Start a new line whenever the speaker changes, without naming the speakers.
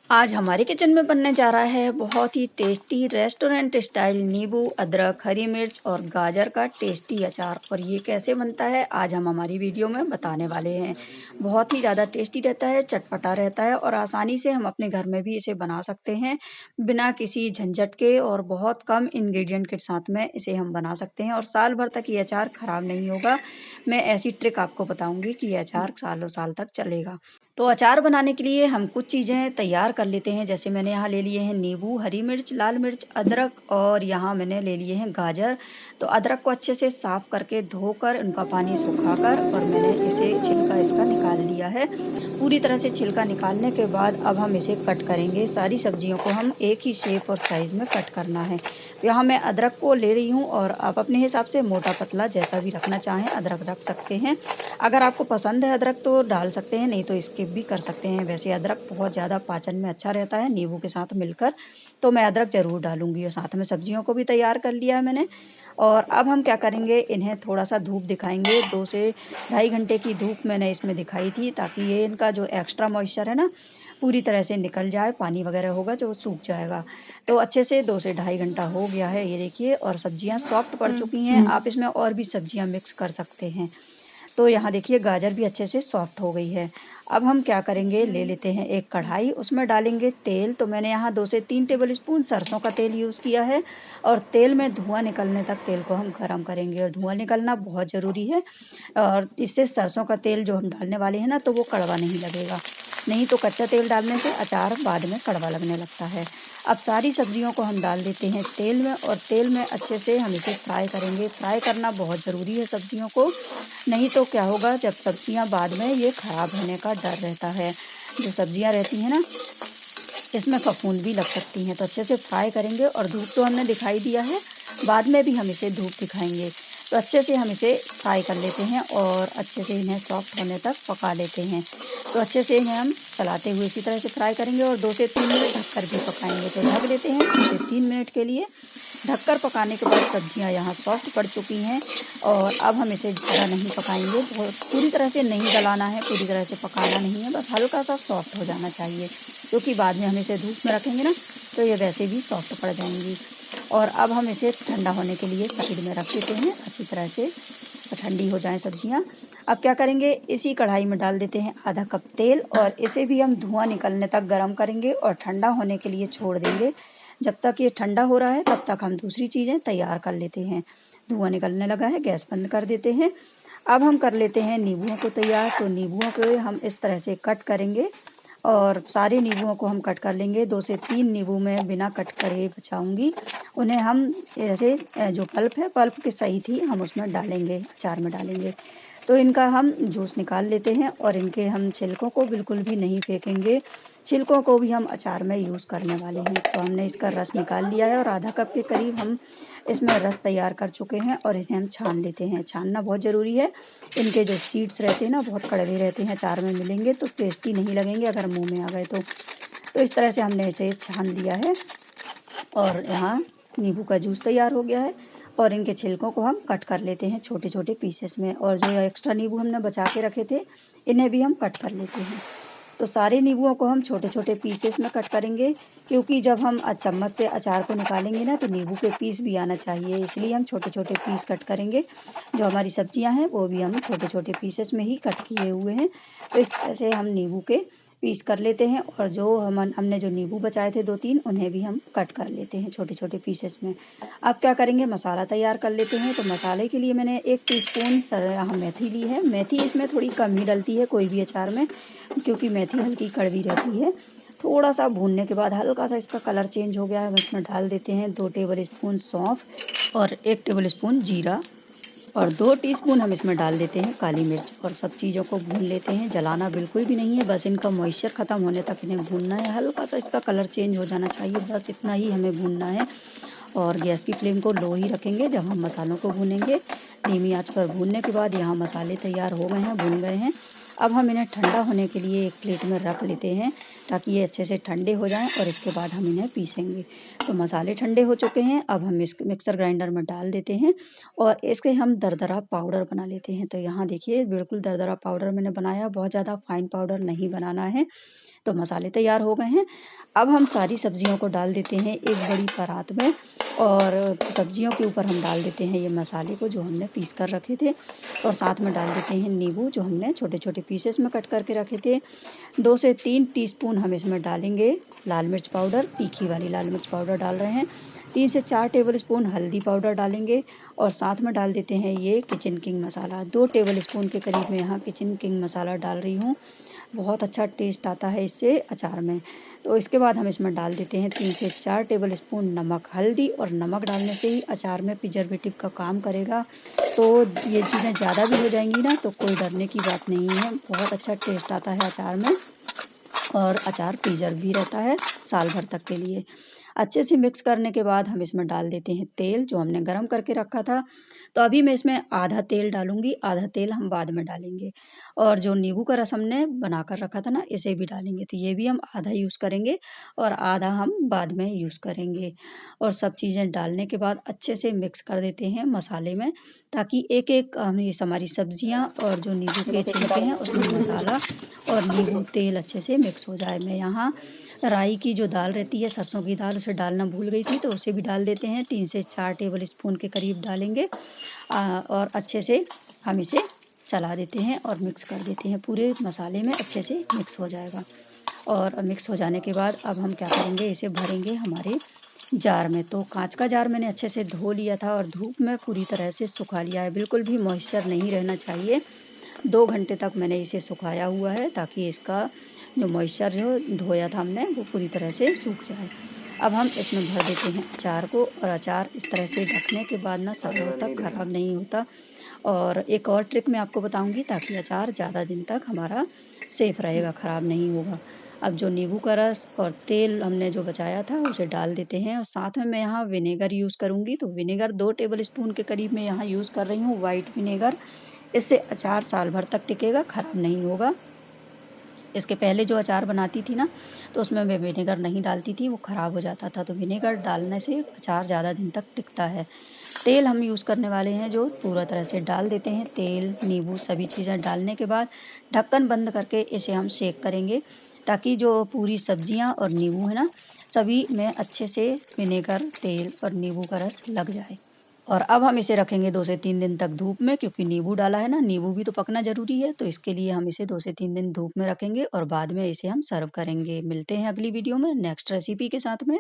आज हमारे किचन में बनने जा रहा है बहुत ही टेस्टी रेस्टोरेंट स्टाइल नींबू, अदरक, हरी मिर्च और गाजर का टेस्टी अचार। और ये कैसे बनता है आज हम हमारी वीडियो में बताने वाले हैं। बहुत ही ज़्यादा टेस्टी रहता है, चटपटा रहता है और आसानी से हम अपने घर में भी इसे बना सकते हैं बिना किसी झंझट के, और बहुत कम इंग्रेडिएंट के साथ में इसे हम बना सकते हैं और साल भर तक ये अचार ख़राब नहीं होगा। मैं ऐसी ट्रिक आपको बताऊंगी कि ये अचार सालों साल तक चलेगा। तो अचार बनाने के लिए हम कुछ चीज़ें तैयार कर लेते हैं। जैसे मैंने यहाँ ले लिए हैं नींबू, हरी मिर्च, लाल मिर्च, अदरक और यहाँ मैंने ले लिए हैं गाजर। तो अदरक को अच्छे से साफ़ करके धोकर उनका पानी सुखाकर और मैंने इसे छिलका इसका निकाल लिया है। पूरी तरह से छिलका निकालने के बाद अब हम इसे कट करेंगे। सारी सब्जियों को हम एक ही शेप और साइज़ में कट करना है। तो यहाँ मैं अदरक को ले रही हूँ और आप अपने हिसाब से मोटा पतला जैसा भी रखना चाहें अदरक रख सकते हैं। अगर आपको पसंद है अदरक तो डाल सकते हैं, नहीं तो स्किप भी कर सकते हैं। वैसे अदरक बहुत ज़्यादा पाचन में अच्छा रहता है नींबू के साथ मिलकर, तो मैं अदरक ज़रूर डालूँगी। और साथ में सब्जियों को भी तैयार कर लिया है मैंने। और अब हम क्या करेंगे, इन्हें थोड़ा-सा धूप दिखाएँगे। 2 से ढाई घंटे की धूप मैंने इसमें दिखाई थी, ताकि ये इनका जो एक्स्ट्रा मॉइस्चर है ना, पूरी तरह से निकल जाए। पानी वगैरह होगा जो सूख जाएगा। तो अच्छे से 2 से ढाई घंटा हो गया है, ये देखिए, और सब्जियाँ सॉफ्ट पड़ चुकी हैं। आप इसमें और भी सब्जियाँ मिक्स कर सकते हैं। तो यहाँ देखिए गाजर भी अच्छे से सॉफ्ट हो गई है। अब हम क्या करेंगे, ले लेते हैं एक कढ़ाई, उसमें डालेंगे तेल। तो मैंने यहाँ 2 से 3 टेबल स्पून सरसों का तेल यूज़ किया है और तेल में धुआँ निकलने तक तेल को हम गरम करेंगे। और धुआँ निकलना बहुत ज़रूरी है, और इससे सरसों का तेल जो हम डालने वाले हैं ना, तो वो कड़वा नहीं लगेगा। नहीं तो कच्चा तेल डालने से अचार बाद में कड़वा लगने लगता है। अब सारी सब्जियों को हम डाल देते हैं तेल में, और तेल में अच्छे से हम इसे फ्राई करेंगे। फ्राई करना बहुत ज़रूरी है सब्जियों को, नहीं तो क्या होगा, जब सब्जियां बाद में ये ख़राब होने का डर रहता है। जो सब्जियां रहती हैं ना, इसमें फफूंद भी लग सकती हैं। तो अच्छे से फ्राई करेंगे, और धूप तो हमने दिखाई दिया है, बाद में भी हम इसे धूप दिखाएंगे। तो अच्छे से हम इसे फ्राई कर लेते हैं और अच्छे से इन्हें सॉफ्ट होने तक पका लेते हैं। तो अच्छे से इन्हें हम चलाते हुए इसी तरह से फ्राई करेंगे और 2 से 3 मिनट ढककर भी पकाएंगे। तो ढक देते हैं 2 से 3 मिनट के लिए। ढककर पकाने के बाद सब्जियां यहाँ सॉफ्ट पड़ चुकी हैं, और अब हम इसे ज़्यादा नहीं पकाएंगे। बहुत पूरी तरह से नहीं गलाना है, पूरी तरह से पकाना नहीं है, बस हल्का सा सॉफ्ट हो जाना चाहिए, क्योंकि बाद में हम इसे धूप में रखेंगे ना, तो ये वैसे भी सॉफ्ट पड़ जाएंगी। और अब हम इसे ठंडा होने के लिए साइड में रख देते हैं, अच्छी तरह से ठंडी हो जाएं सब्जियां। अब क्या करेंगे, इसी कढ़ाई में डाल देते हैं आधा कप तेल, और इसे भी हम धुआं निकलने तक गर्म करेंगे और ठंडा होने के लिए छोड़ देंगे। जब तक ये ठंडा हो रहा है तब तक हम दूसरी चीज़ें तैयार कर लेते हैं। धुआं निकलने लगा है, गैस बंद कर देते हैं। अब हम कर लेते हैं नींबुओं को तैयार। तो नींबुओं को हम इस तरह से कट करेंगे, और सारे नींबुओं को हम कट कर लेंगे। 2 से 3 नींबू मैं बिना कट करे बचाऊंगी। उन्हें हम ऐसे जो पल्प है, पल्प की सही थी, हम उसमें डालेंगे, अचार में डालेंगे। तो इनका हम जूस निकाल लेते हैं, और इनके हम छिलकों को बिल्कुल भी नहीं फेंकेंगे। छिलकों को भी हम अचार में यूज़ करने वाले हैं। तो हमने इसका रस निकाल लिया है, और आधा कप के करीब हम इसमें रस तैयार कर चुके हैं, और इन्हें हम छान लेते हैं। छानना बहुत ज़रूरी है। इनके जो सीड्स रहते हैं ना, बहुत कड़वे रहते हैं, अचार में मिलेंगे तो टेस्टी नहीं लगेंगे अगर मुंह में आ गए तो इस तरह से हमने इसे छान लिया है। और यहाँ नींबू का जूस तैयार हो गया है, और इनके छिलकों को हम कट कर लेते हैं छोटे छोटे पीसेस में। और जो एक्स्ट्रा नींबू हमने बचा के रखे थे, इन्हें भी हम कट कर लेते हैं। तो सारे नींबुओं को हम छोटे छोटे पीसेस में कट करेंगे, क्योंकि जब हम चम्मच से अचार को निकालेंगे ना, तो नींबू के पीस भी आना चाहिए, इसलिए हम छोटे छोटे पीस कट करेंगे। जो हमारी सब्जियां हैं वो भी हम छोटे छोटे पीसेस में ही कट किए हुए हैं। तो इस तरह से हम नींबू के पीस कर लेते हैं, और जो हमने जो नींबू बचाए थे 2-3, उन्हें भी हम कट कर लेते हैं छोटे छोटे पीसेस में। अब क्या करेंगे, मसाला तैयार कर लेते हैं। तो मसाले के लिए मैंने 1 टीस्पून यहाँ मेथी ली है। मेथी इसमें थोड़ी कम ही डलती है कोई भी अचार में, क्योंकि मेथी हल्की कड़वी रहती है। थोड़ा सा भूनने के बाद हल्का सा इसका कलर चेंज हो गया है, हम इसमें डाल देते हैं 2 टेबल स्पून सौंफ और 1 टेबल स्पून जीरा, और 2 टीस्पून हम इसमें डाल देते हैं काली मिर्च। और सब चीज़ों को भून लेते हैं। जलाना बिल्कुल भी नहीं है, बस इनका मॉइस्चर ख़त्म होने तक इन्हें भूनना है। हल्का सा इसका कलर चेंज हो जाना चाहिए, बस इतना ही हमें भूनना है। और गैस की फ्लेम को लो ही रखेंगे जब हम मसालों को भूनेंगे। धीमी आंच पर भूनने के बाद यहाँ मसाले तैयार हो गए हैं, भून गए हैं। अब हम इन्हें ठंडा होने के लिए एक प्लेट में रख लेते हैं। ताकि ये अच्छे से ठंडे हो जाएं और इसके बाद हम इन्हें पीसेंगे। तो मसाले ठंडे हो चुके हैं, अब हम इस मिक्सर ग्राइंडर में डाल देते हैं और इसके हम दरदरा पाउडर बना लेते हैं। तो यहाँ देखिए बिल्कुल दरदरा पाउडर मैंने बनाया, बहुत ज़्यादा फाइन पाउडर नहीं बनाना है। तो मसाले तैयार हो गए हैं। अब हम सारी सब्जियों को डाल देते हैं एक बड़ी परात में और सब्जियों के ऊपर हम डाल देते हैं ये मसाले को जो हमने पीस कर रखे थे और साथ में डाल देते हैं नींबू जो हमने छोटे छोटे पीसेस में कट करके रखे थे। 2 से 3 टीस्पून हम इसमें डालेंगे लाल मिर्च पाउडर, तीखी वाली लाल मिर्च पाउडर डाल रहे हैं। 3 से 4 टेबलस्पून हल्दी पाउडर डालेंगे और साथ में डाल देते हैं ये किचन किंग मसाला। 2 टेबलस्पून के करीब मैं यहाँ किचन किंग मसाला डाल रही हूँ। बहुत अच्छा टेस्ट आता है इससे अचार में। तो इसके बाद हम इसमें डाल देते हैं 3 से 4 टेबलस्पून नमक। हल्दी और नमक डालने से ही अचार में प्रिजर्वेटिव का काम करेगा। तो ये चीज़ें ज़्यादा भी हो जाएंगी ना तो कोई डरने की बात नहीं है, बहुत अच्छा टेस्ट आता है अचार में और अचार प्रिजर्व भी रहता है साल भर तक के लिए। अच्छे से मिक्स करने के बाद हम इसमें डाल देते हैं तेल जो हमने गरम करके रखा था। तो अभी मैं इसमें आधा तेल डालूंगी, आधा तेल हम बाद में डालेंगे। और जो नींबू का रस हमने बना कर रखा था ना इसे भी डालेंगे, तो ये भी हम आधा यूज़ करेंगे और आधा हम बाद में यूज़ करेंगे। और सब चीज़ें डालने के बाद अच्छे से मिक्स कर देते हैं मसाले में, ताकि एक एक ये हमारी सब्जियां और जो नींबू के छिलके हैं उसमें मसाला और नींबू तेल अच्छे से मिक्स हो जाए। मैं यहाँ राई की जो दाल रहती है, सरसों की दाल, उसे डालना भूल गई थी तो उसे भी डाल देते हैं। 3 से 4 टेबल स्पून के करीब डालेंगे और अच्छे से हम इसे चला देते हैं और मिक्स कर देते हैं, पूरे मसाले में अच्छे से मिक्स हो जाएगा। और मिक्स हो जाने के बाद अब हम क्या करेंगे, इसे भरेंगे हमारे जार में। तो कांच का जार मैंने अच्छे से धो लिया था और धूप में पूरी तरह से सुखा लिया है, बिल्कुल भी मॉइस्चर नहीं रहना चाहिए। 2 घंटे तक मैंने इसे सुखाया हुआ है ताकि इसका जो मॉइस्चर जो धोया था हमने वो पूरी तरह से सूख जाए। अब हम इसमें भर देते हैं अचार को और अचार इस तरह से ढकने के बाद ना सालों तक ख़राब नहीं होता। और एक और ट्रिक मैं आपको बताऊंगी ताकि अचार ज़्यादा दिन तक हमारा सेफ़ रहेगा, ख़राब नहीं होगा। अब जो नींबू का रस और तेल हमने जो बचाया था उसे डाल देते हैं और साथ में मैं यहाँ विनेगर यूज़ करूँगी। तो विनेगर 2 टेबल स्पून के करीब मैं यहाँ यूज़ कर रही हूँ, वाइट विनेगर। इससे अचार साल भर तक टिकेगा, ख़राब नहीं होगा। इसके पहले जो अचार बनाती थी ना तो उसमें मैं विनेगर नहीं डालती थी, वो ख़राब हो जाता था। तो विनेगर डालने से अचार ज़्यादा दिन तक टिकता है। तेल हम यूज़ करने वाले हैं जो पूरा तरह से डाल देते हैं, तेल, नींबू सभी चीज़ें डालने के बाद ढक्कन बंद करके इसे हम सेक करेंगे ताकि जो पूरी सब्जियां और नींबू है ना सभी में अच्छे से विनेगर, तेल और नींबू का रस लग जाए। और अब हम इसे रखेंगे 2 से 3 दिन तक धूप में, क्योंकि नींबू डाला है ना, नींबू भी तो पकना ज़रूरी है। तो इसके लिए हम इसे 2 से 3 दिन धूप में रखेंगे और बाद में इसे हम सर्व करेंगे। मिलते हैं अगली वीडियो में नेक्स्ट रेसिपी के साथ में।